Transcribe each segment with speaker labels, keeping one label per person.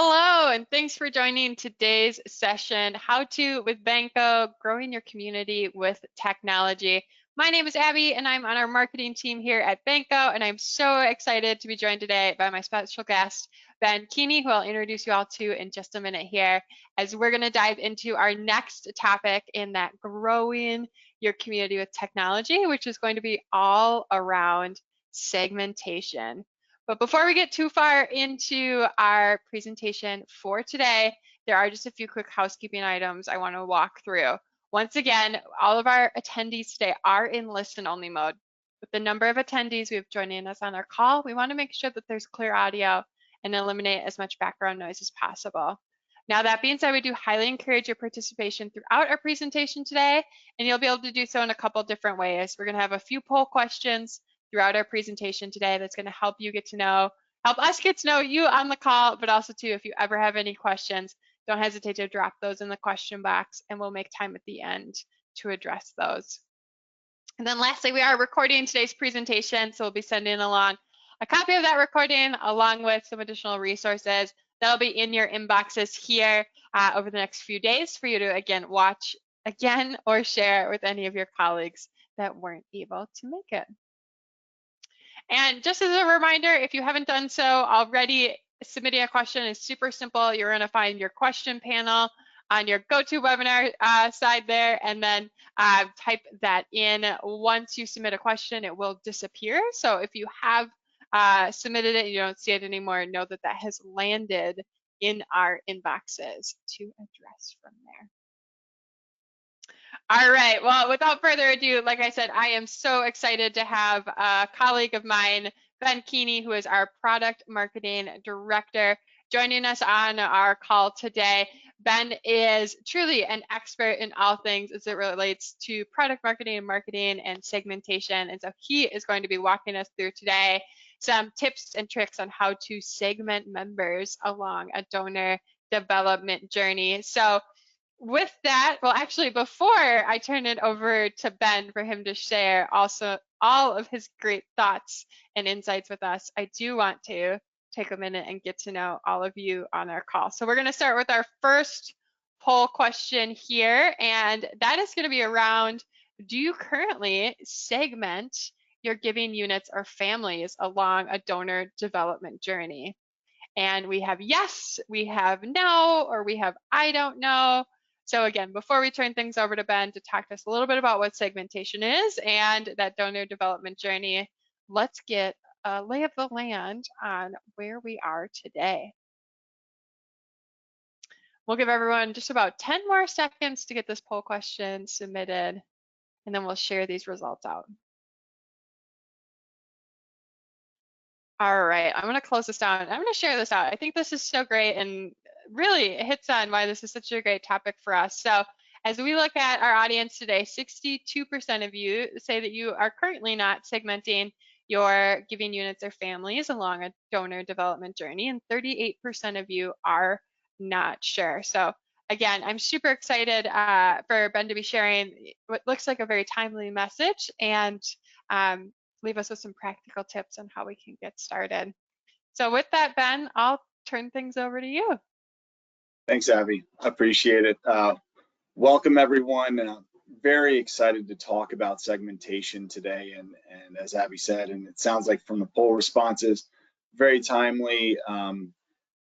Speaker 1: Hello, and thanks for joining today's session, How to with Vanco, Growing Your Community with Technology. My name is Abby, and I'm on our marketing team here at Vanco, and I'm so excited to be joined today by my special guest, Ben Keeney, who I'll introduce you all to in just a minute here, as we're going to dive into our next topic in that growing your community with technology, which is going to be all around segmentation. But before we get too far into our presentation for today, there are just a few quick housekeeping items I want to walk through. Once again, all of our attendees today are in listen-only mode. With the number of attendees we have joining us on our call, we want to make sure that there's clear audio and eliminate as much background noise as possible. Now, that being said, we do highly encourage your participation throughout our presentation today, and you'll be able to do so in a couple different ways. We're going to have a few poll questions throughout our presentation today that's going to help us get to know you on the call, but also too, if you ever have any questions, don't hesitate to drop those in the question box and we'll make time at the end to address those. And then lastly, we are recording today's presentation, so we'll be sending along a copy of that recording along with some additional resources that'll be in your inboxes here over the next few days for you to again watch again or share with any of your colleagues that weren't able to make it. And just as a reminder, if you haven't done so already, submitting a question is super simple. You're going to find your question panel on your GoToWebinar side there, and then type that in. Once you submit a question, it will disappear. So if you have submitted it and you don't see it anymore, know that that has landed in our inboxes to address from there. All right, well, without further ado, like I said, I am so excited to have a colleague of mine, Ben Keeney, who is our Product Marketing Director, joining us on our call today. Ben is truly an expert in all things as it relates to product marketing and segmentation. And so he is going to be walking us through today some tips and tricks on how to segment members along a donor development journey. So with that, well, actually, before I turn it over to Ben for him to share also all of his great thoughts and insights with us, I do want to take a minute and get to know all of you on our call. So we're going to start with our first poll question here, and that is going to be around, do you currently segment your giving units or families along a donor development journey? And we have yes, we have no, or we have I don't know. So again, before we turn things over to Ben to talk to us a little bit about what segmentation is and that donor development journey, let's get a lay of the land on where we are today. We'll give everyone just about 10 more seconds to get this poll question submitted, and then we'll share these results out. All right, I'm going to close this down. I'm going to share this out. I think this is so great, and really it hits on why this is such a great topic for us. So as we look at our audience today, 62% of you say that you are currently not segmenting your giving units or families along a donor development journey, and 38% of you are not sure. So again, I'm super excited for Ben to be sharing what looks like a very timely message and leave us with some practical tips on how we can get started. So with that, Ben, I'll turn things over to you.
Speaker 2: Thanks, Abby. I appreciate it. Welcome, everyone. Very excited to talk about segmentation today. And as Abby said, and it sounds like from the poll responses, very timely,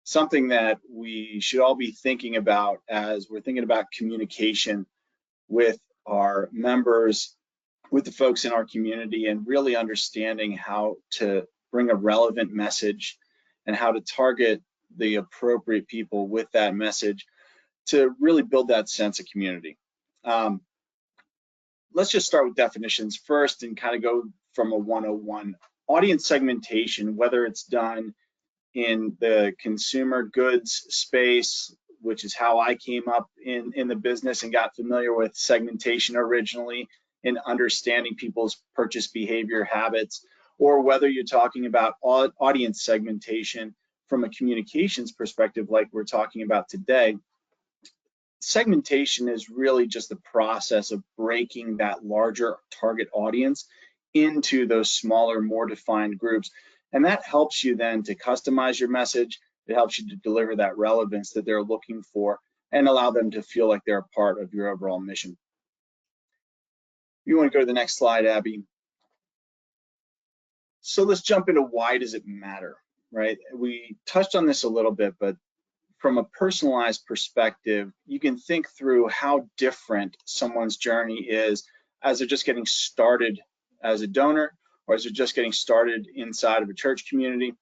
Speaker 2: something that we should all be thinking about as we're thinking about communication with our members, with the folks in our community, and really understanding how to bring a relevant message and how to target the appropriate people with that message to really build that sense of community. Let's just start with definitions first and kind of go from a 101. Audience segmentation, whether it's done in the consumer goods space, which is how I came up in the business and got familiar with segmentation originally in understanding people's purchase behavior habits, or whether you're talking about audience segmentation from a communications perspective like we're talking about today. Segmentation is really just the process of breaking that larger target audience into those smaller, more defined groups. And that helps you then to customize your message, It helps you to deliver that relevance that they're looking for and allow them to feel like they're a part of your overall mission. You want to go to the next slide, Abby. So let's jump into why does it matter, right? We touched on this a little bit, but from a personalized perspective, you can think through how different someone's journey is as they're just getting started as a donor, or as they're just getting started inside of a church community,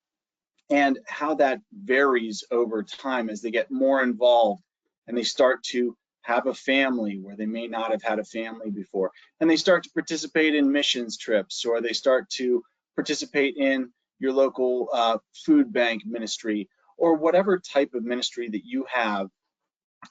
Speaker 2: and how that varies over time as they get more involved and they start to have a family where they may not have had a family before, and they start to participate in missions trips, or they start to participate in your local food bank ministry, or whatever type of ministry that you have.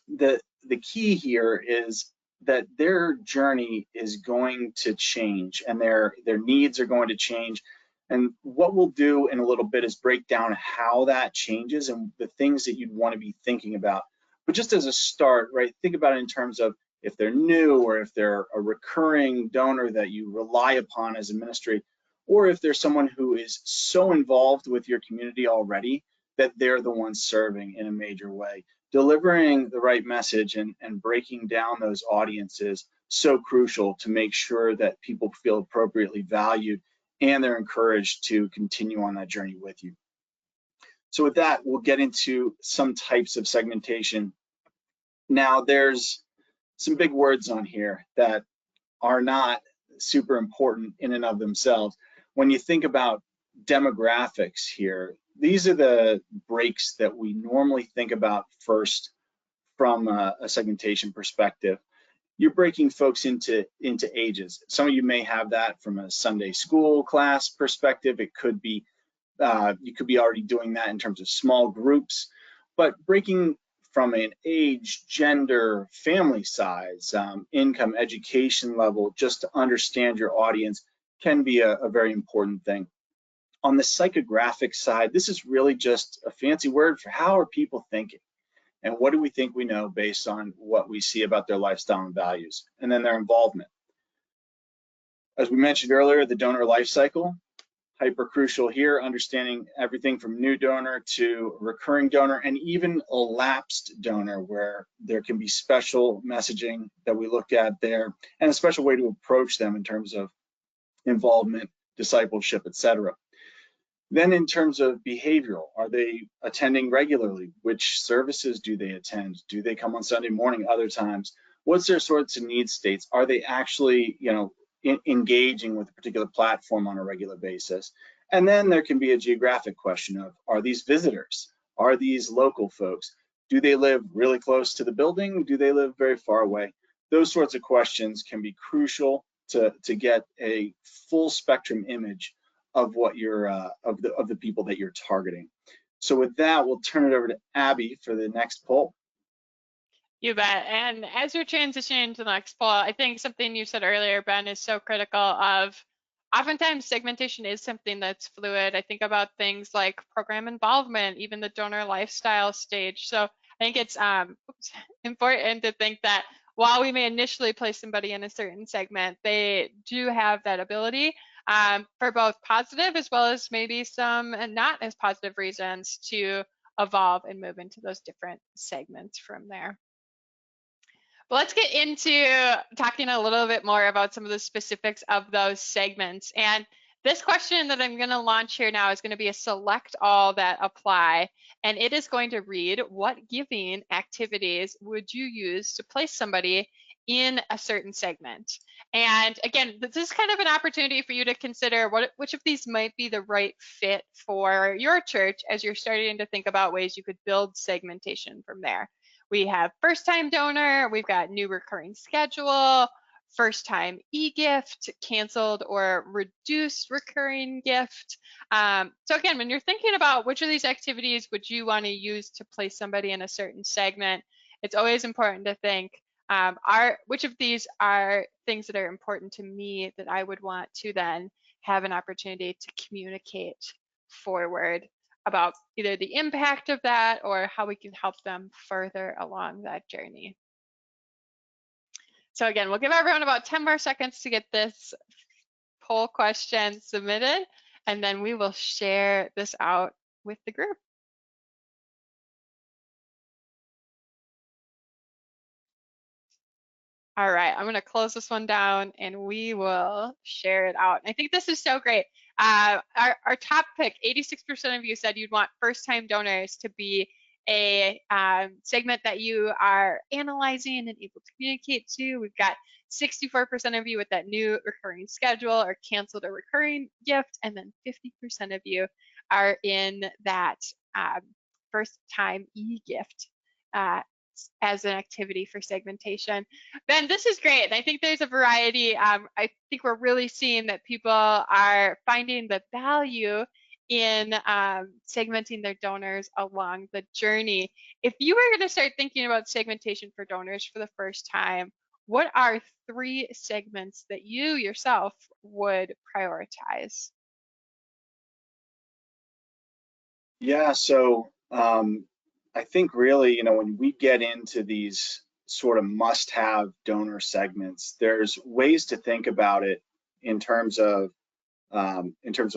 Speaker 2: The key here is that their journey is going to change, and their needs are going to change. And what we'll do in a little bit is break down how that changes and the things that you'd want to be thinking about. But just as a start, right, think about it in terms of if they're new, or if they're a recurring donor that you rely upon as a ministry, or if there's someone who is so involved with your community already that they're the ones serving in a major way. Delivering the right message and breaking down those audiences so crucial to make sure that people feel appropriately valued and they're encouraged to continue on that journey with you. So with that, we'll get into some types of segmentation. Now, there's some big words on here that are not super important in and of themselves. When you think about demographics here, these are the breaks that we normally think about first from a segmentation perspective. You're breaking folks into ages. Some of you may have that from a Sunday school class perspective. It could be, you could be already doing that in terms of small groups, but breaking from an age, gender, family size, income, education level, just to understand your audience can be a very important thing. On the psychographic side, this is really just a fancy word for how are people thinking, and what do we think we know based on what we see about their lifestyle and values, and then their involvement. As we mentioned earlier, the donor life cycle, hyper crucial here, understanding everything from new donor to recurring donor, and even a lapsed donor, where there can be special messaging that we look at there and a special way to approach them in terms of involvement, discipleship, etc. Then in terms of behavioral, are they attending regularly? Which services do they attend? Do they come on Sunday morning, other times? What's their sorts of need states? Are they actually, engaging with a particular platform on a regular basis? And then there can be a geographic question of, are these visitors? Are these local folks? Do they live really close to the building? Do they live very far away? Those sorts of questions can be crucial to get a full spectrum image of what you're of the people that you're targeting. So with that, we'll turn it over to Abby for the next poll.
Speaker 1: You bet. And as you're transitioning to the next poll, I think something you said earlier, Ben, is so critical of oftentimes segmentation is something that's fluid. I think about things like program involvement, even the donor lifestyle stage. So I think it's important to think that while we may initially place somebody in a certain segment, they do have that ability for both positive as well as maybe some not as positive reasons to evolve and move into those different segments from there. But let's get into talking a little bit more about some of the specifics of those segments. And this question that I'm going to launch here now is going to be a select all that apply. And it is going to read, what giving activities would you use to place somebody in a certain segment? And again, this is kind of an opportunity for you to consider which of these might be the right fit for your church as you're starting to think about ways you could build segmentation from there. We have first-time donor, we've got new recurring schedule, first-time e-gift, canceled or reduced recurring gift. So again, when you're thinking about which of these activities would you want to use to place somebody in a certain segment, it's always important to think, which of these are things that are important to me that I would want to then have an opportunity to communicate forward about either the impact of that or how we can help them further along that journey. So again, we'll give everyone about 10 more seconds to get this poll question submitted, and then we will share this out with the group. All right, I'm going to close this one down and we will share it out. I think this is so great. Our top pick, 86% of you said you'd want first-time donors to be a segment that you are analyzing and able to communicate to. We've got 64% of you with that new recurring schedule or canceled or recurring gift, and then 50% of you are in that first-time e-gift as an activity for segmentation. Ben, this is great. I think there's a variety. I think we're really seeing that people are finding the value in segmenting their donors along the journey. If you were going to start thinking about segmentation for donors for the first time, what are 3 segments that you yourself would prioritize?
Speaker 2: Yeah, so I think really, when we get into these sort of must-have donor segments, there's ways to think about it in terms of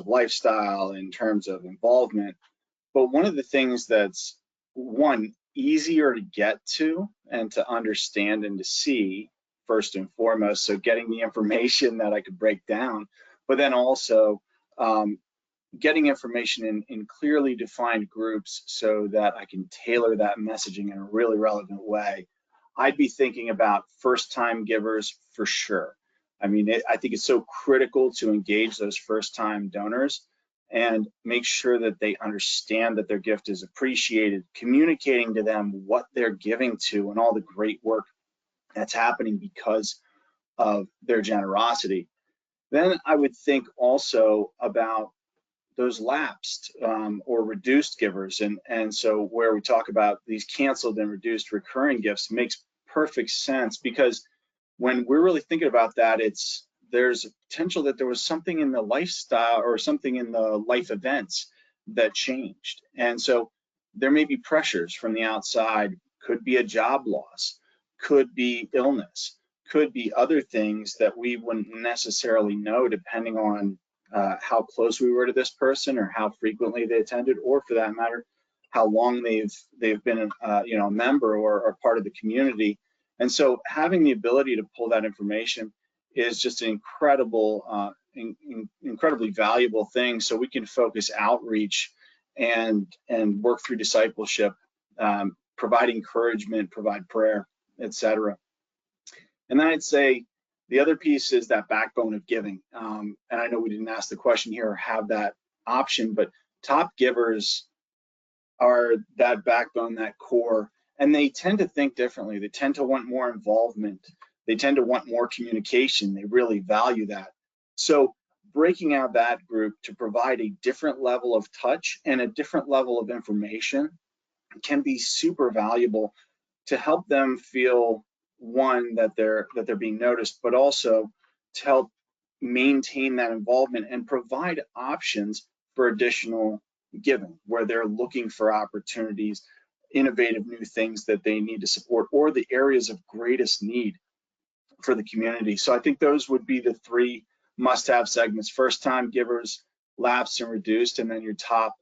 Speaker 2: lifestyle, in terms of involvement. But one of the things that's easier to get to and to understand and to see first and foremost, so getting the information that I could break down, but then also getting information in clearly defined groups so that I can tailor that messaging in a really relevant way. I'd be thinking about first-time givers for sure. I mean, I think it's so critical to engage those first-time donors and make sure that they understand that their gift is appreciated, communicating to them what they're giving to and all the great work that's happening because of their generosity. Then I would think also about those lapsed or reduced givers. And so where we talk about these canceled and reduced recurring gifts makes perfect sense, because when we're really thinking about that, there's a potential that there was something in the lifestyle or something in the life events that changed. And so there may be pressures from the outside, could be a job loss, could be illness, could be other things that we wouldn't necessarily know depending on how close we were to this person or how frequently they attended, or for that matter, how long they've been a member or part of the community. And so having the ability to pull that information is just an incredibly valuable thing, so we can focus outreach and work through discipleship, provide encouragement, provide prayer, etc. And then I'd say the other piece is that backbone of giving. And I know we didn't ask the question here or have that option, but top givers are that backbone, that core, and they tend to think differently. They tend to want more involvement. They tend to want more communication. They really value that. So breaking out that group to provide a different level of touch and a different level of information can be super valuable to help them feel, one, that they're being noticed, but also to help maintain that involvement and provide options for additional giving where they're looking for opportunities, innovative new things that they need to support, or the areas of greatest need for the community. So I think those would be the 3 must-have segments: first-time givers, lapsed and reduced, and then your top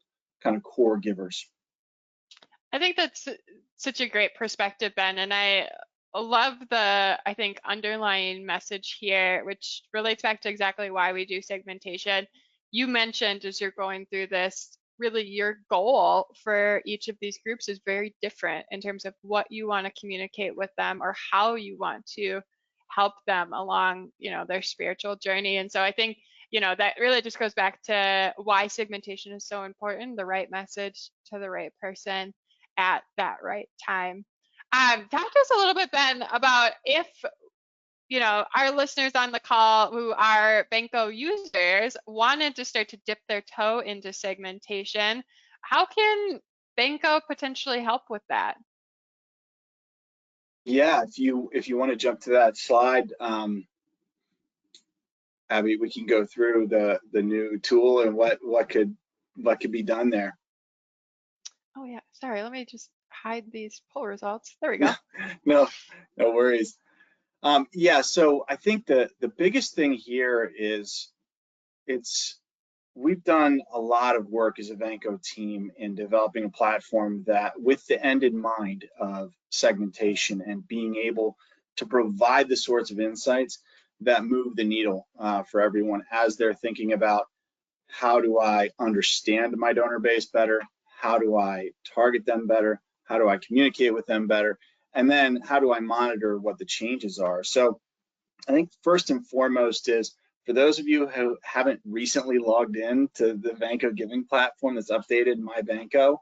Speaker 2: kind of core givers.
Speaker 1: I think that's such a great perspective, Ben, and I love the, I think, underlying message here, which relates back to exactly why we do segmentation. You mentioned as you're going through this, really your goal for each of these groups is very different in terms of what you want to communicate with them or how you want to help them along, their spiritual journey. And so I think, that really just goes back to why segmentation is so important: the right message to the right person at that right time. Talk to us a little bit, Ben, about if our listeners on the call who are Vanco users wanted to start to dip their toe into segmentation. How can Vanco potentially help with that?
Speaker 2: Yeah, if you want to jump to that slide, Abby, we can go through the new tool and what could be done there.
Speaker 1: Oh yeah, sorry. Let me just hide these poll results. There we go.
Speaker 2: No worries. Yeah, so I think the biggest thing here is we've done a lot of work as a Vanco team in developing a platform that, with the end in mind of segmentation and being able to provide the sorts of insights that move the needle for everyone as they're thinking about how do I understand my donor base better, how do I target them better, how do I communicate with them better, and then how do I monitor what the changes are. So I think first and foremost is, for those of you who haven't recently logged in to the Vanco giving platform that's updated My Vanco,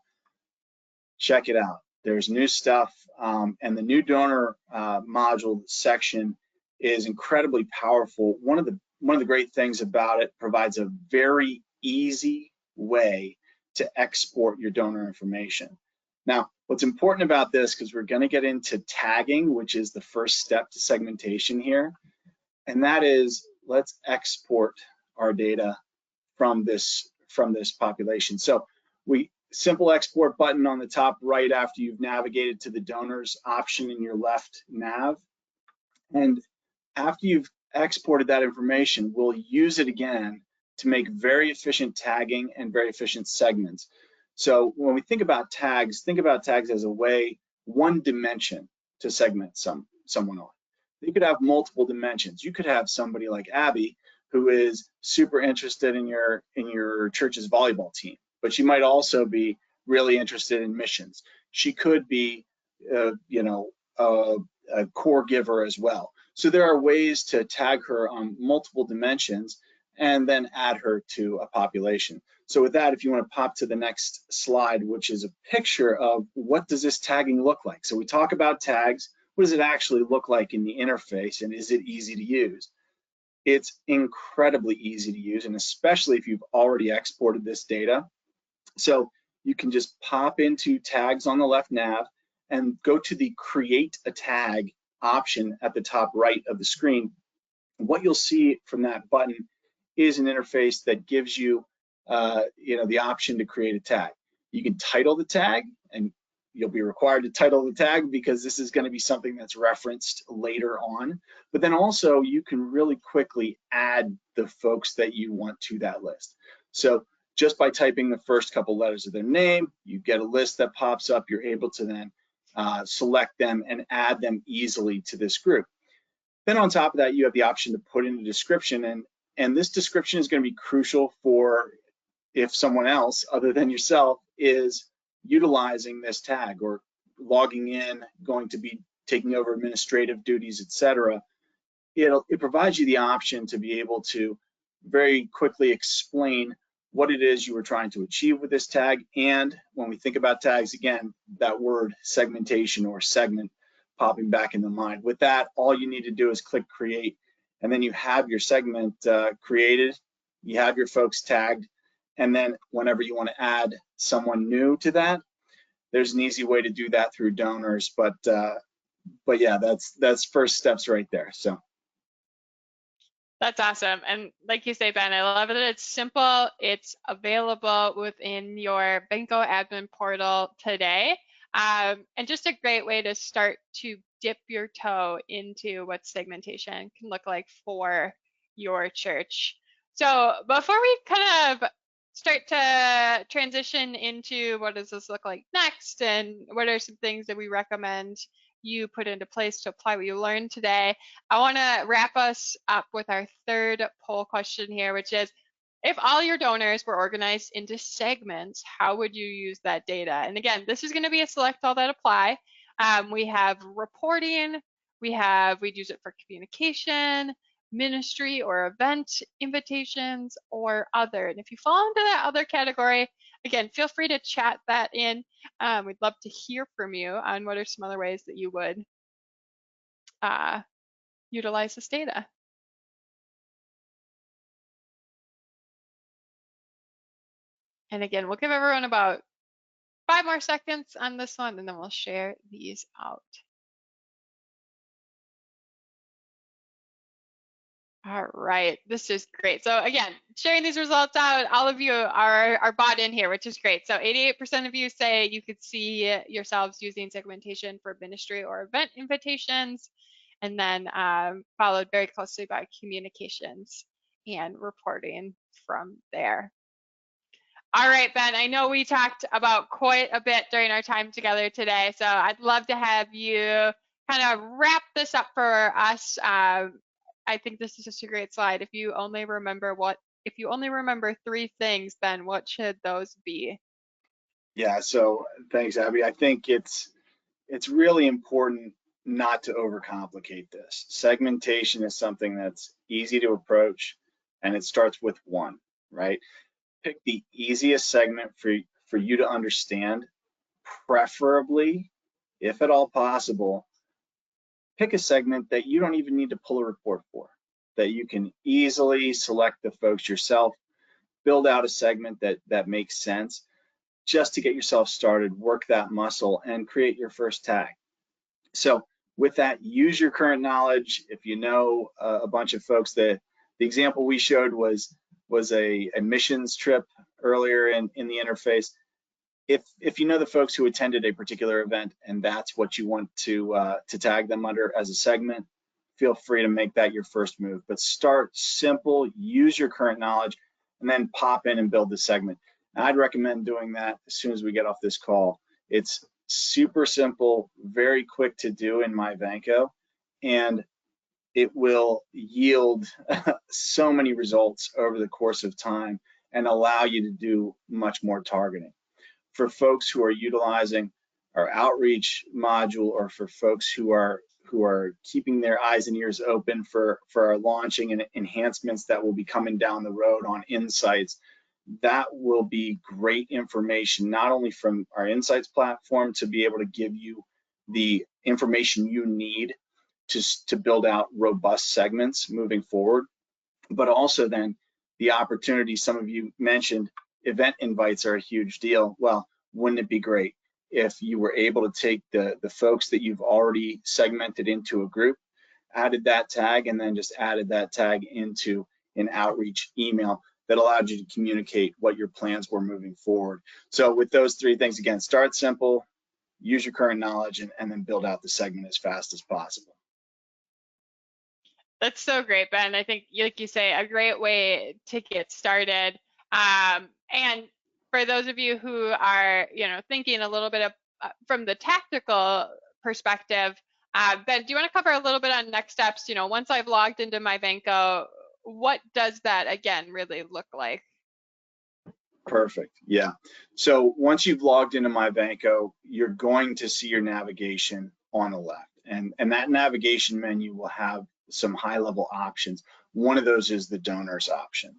Speaker 2: check it out. There's new stuff, and the new donor module section is incredibly powerful. One of the great things about it, provides a very easy way to export your donor information. Now, what's important about this, because we're going to get into tagging, which is the first step to segmentation here, and that is, let's export our data from this population. So simple export button on the top right after you've navigated to the donors option in your left nav. And after you've exported that information, we'll use it again to make very efficient tagging and very efficient segments. So when we think about tags as a way, one dimension to segment someone on. You could have multiple dimensions. You could have somebody like Abby who is super interested in your church's volleyball team, but she might also be really interested in missions. She could be, a core giver as well. So there are ways to tag her on multiple dimensions and then add her to a population. So with that, if you want to pop to the next slide, which is a picture of what does this tagging look like. So we talk about tags. What does it actually look like in the interface, and is it easy to use? It's incredibly easy to use, and especially if you've already exported this data. So you can just pop into tags on the left nav and go to the create a tag option at the top right of the screen. And what you'll see from that button is an interface that gives you, the option to create a tag. You can title the tag, and you'll be required to title the tag because this is going to be something that's referenced later on. But then also you can really quickly add the folks that you want to that list. So just by typing the first couple letters of their name, you get a list that pops up. You're able to then select them and add them easily to this group. Then on top of that, you have the option to put in a description, and this description is going to be crucial for if someone else other than yourself is utilizing this tag or logging in, going to be taking over administrative duties, etc. It provides you the option to be able to very quickly explain what it is you were trying to achieve with this tag. And when we think about tags, again, that word segmentation or segment popping back in the mind. With that, all you need to do is click create, and then you have your segment created, you have your folks tagged, and then whenever you want to add someone new to that, there's an easy way to do that through donors. But yeah, that's first steps right there. So
Speaker 1: that's awesome. And like you say, Ben, I love that it's simple. It's available within your Vanco admin portal today. And just a great way to start to dip your toe into what segmentation can look like for your church. So before we kind of start to transition into what does this look like next, and what are some things that we recommend you put into place to apply what you learned today, I want to wrap us up with our third poll question here, which is, if all your donors were organized into segments, how would you use that data? And again, this is going to be a select all that apply. We have reporting, we'd use it for communication, ministry or event invitations, or other. And if you fall into that other category, again, feel free to chat that in. We'd love to hear from you on what are some other ways that you would utilize this data. And again, we'll give everyone about 5 more seconds on this one, and then we'll share these out. All right, this is great. So again, sharing these results out, all of you are bought in here, which is great. So 88% of you say you could see yourselves using segmentation for ministry or event invitations, and then followed very closely by communications and reporting from there. All right, Ben, I know we talked about quite a bit during our time together today, so I'd love to have you kind of wrap this up for us, I think this is just a great slide. If you only remember three things, then what should those be?
Speaker 2: Yeah, so thanks, Abby. I think it's really important not to overcomplicate this. Segmentation is something that's easy to approach, and it starts with one, right? Pick the easiest segment for you to understand, preferably, if at all possible, pick a segment that you don't even need to pull a report for, that you can easily select the folks yourself, build out a segment that makes sense just to get yourself started, work that muscle, and create your first tag. So with that, use your current knowledge. If you know a bunch of folks, the example we showed was a missions trip earlier in the interface. If you know the folks who attended a particular event and that's what you want to tag them under as a segment, feel free to make that your first move. But start simple, use your current knowledge, and then pop in and build the segment. And I'd recommend doing that as soon as we get off this call. It's super simple, very quick to do in my Vanco, and it will yield so many results over the course of time and allow you to do much more targeting. For folks who are utilizing our outreach module, or for folks who are keeping their eyes and ears open for our launching and enhancements that will be coming down the road on insights, that will be great information, not only from our insights platform to be able to give you the information you need to build out robust segments moving forward, but also then the opportunity. Some of you mentioned event invites are a huge deal. Well, wouldn't it be great if you were able to take the folks that you've already segmented into a group, added that tag, and then just added that tag into an outreach email that allowed you to communicate what your plans were moving forward. So with those three things, again, start simple, use your current knowledge, and then build out the segment as fast as possible.
Speaker 1: That's so great, Ben. I think, like you say, a great way to get started. And for those of you who are, thinking a little bit of, from the tactical perspective, Ben, do you want to cover a little bit on next steps? Once I've logged into my Vanco, what does that again really look like?
Speaker 2: Perfect. Yeah. So once you've logged into my Vanco, you're going to see your navigation on the left, and that navigation menu will have some high-level options. One of those is the donors option.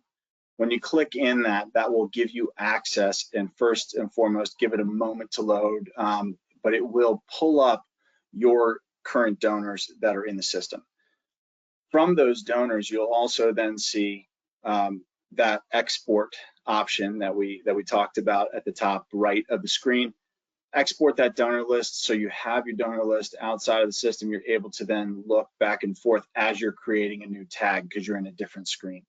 Speaker 2: When you click in that will give you access, and first and foremost, give it a moment to load, but it will pull up your current donors that are in the system. From those donors, you'll also then see that export option that we talked about at the top right of the screen. Export that donor list so you have your donor list outside of the system. You're able to then look back and forth as you're creating a new tag because you're in a different screen.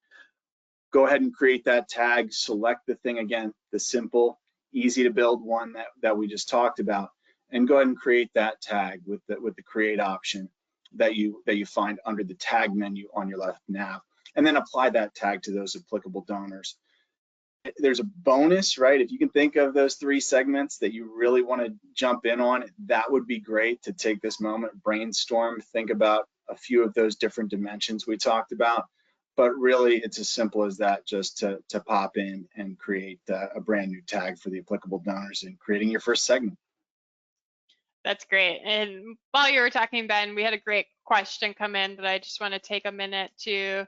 Speaker 2: Go ahead and create that tag, select the thing again, the simple, easy to build one that we just talked about, and go ahead and create that tag with the create option that you find under the tag menu on your left nav, and then apply that tag to those applicable donors. There's a bonus, right? If you can think of those three segments that you really want to jump in on, that would be great to take this moment, brainstorm, think about a few of those different dimensions we talked about. But really, it's as simple as that, just to pop in and create a brand new tag for the applicable donors and creating your first segment.
Speaker 1: That's great. And while you were talking, Ben, we had a great question come in that I just want to take a minute to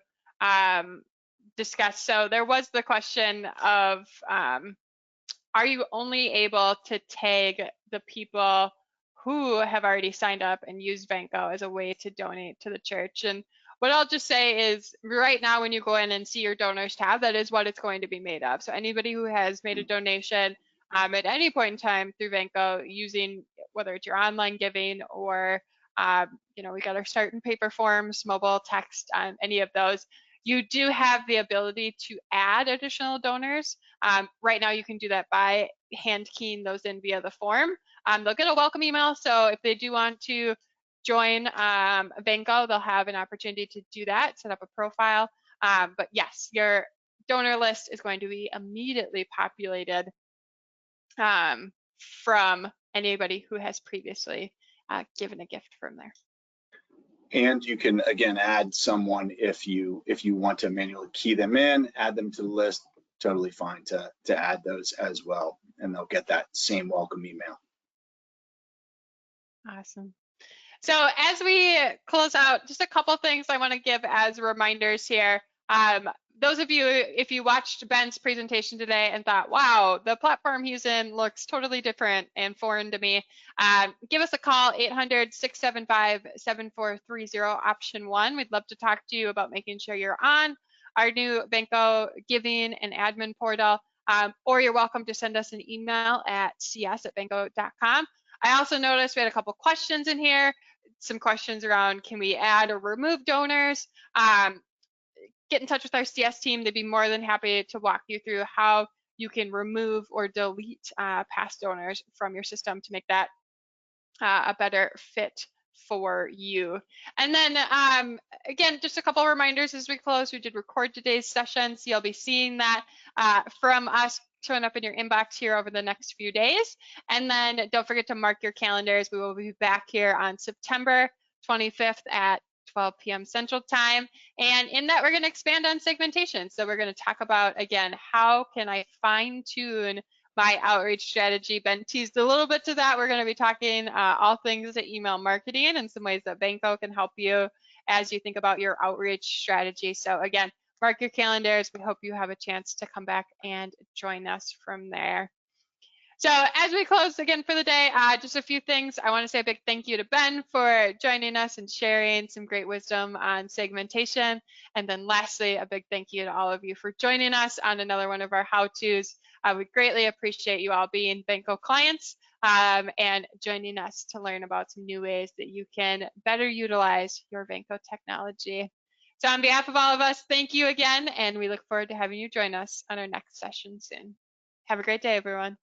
Speaker 1: discuss. So there was the question of, are you only able to tag the people who have already signed up and used Vanco as a way to donate to the church? And what I'll just say is right now, when you go in and see your donors tab, that is what it's going to be made of. So anybody who has made a donation at any point in time through Vanco using, whether it's your online giving or, we got our start and paper forms, mobile, text, any of those, you do have the ability to add additional donors. Right now, you can do that by hand keying those in via the form. They'll get a welcome email, so if they do want to join Vanco, they'll have an opportunity to do that, set up a profile. But yes, your donor list is going to be immediately populated from anybody who has previously given a gift from there.
Speaker 2: And you can, again, add someone if you want to manually key them in, add them to the list, totally fine to add those as well. And they'll get that same welcome email.
Speaker 1: Awesome. So as we close out, just a couple things I want to give as reminders here. Those of you, if you watched Ben's presentation today and thought, wow, the platform he's in looks totally different and foreign to me, give us a call, 800-675-7430, option 1. We'd love to talk to you about making sure you're on our new Vanco giving and admin portal, or you're welcome to send us an email at cs@vanco.com. I also noticed we had a couple questions in here, some questions around, can we add or remove donors? Get in touch with our CS team. They'd be more than happy to walk you through how you can remove or delete past donors from your system to make that a better fit for you. And then again, just a couple reminders as we close. We did record today's session, so you'll be seeing that from us showing up in your inbox here over the next few days. And then don't forget to mark your calendars. We will be back here on September 25th at 12 p.m. Central Time. And in that, we're going to expand on segmentation. So we're going to talk about, again, how can I fine tune my outreach strategy? Ben teased a little bit to that. We're going to be talking all things to email marketing and some ways that Vanco can help you as you think about your outreach strategy. So again, mark your calendars. We hope you have a chance to come back and join us from there. So as we close again for the day, just a few things. I want to say a big thank you to Ben for joining us and sharing some great wisdom on segmentation. And then lastly, a big thank you to all of you for joining us on another one of our how-tos. We greatly appreciate you all being Vanco clients and joining us to learn about some new ways that you can better utilize your Vanco technology. So on behalf of all of us, thank you again, and we look forward to having you join us on our next session soon. Have a great day, everyone.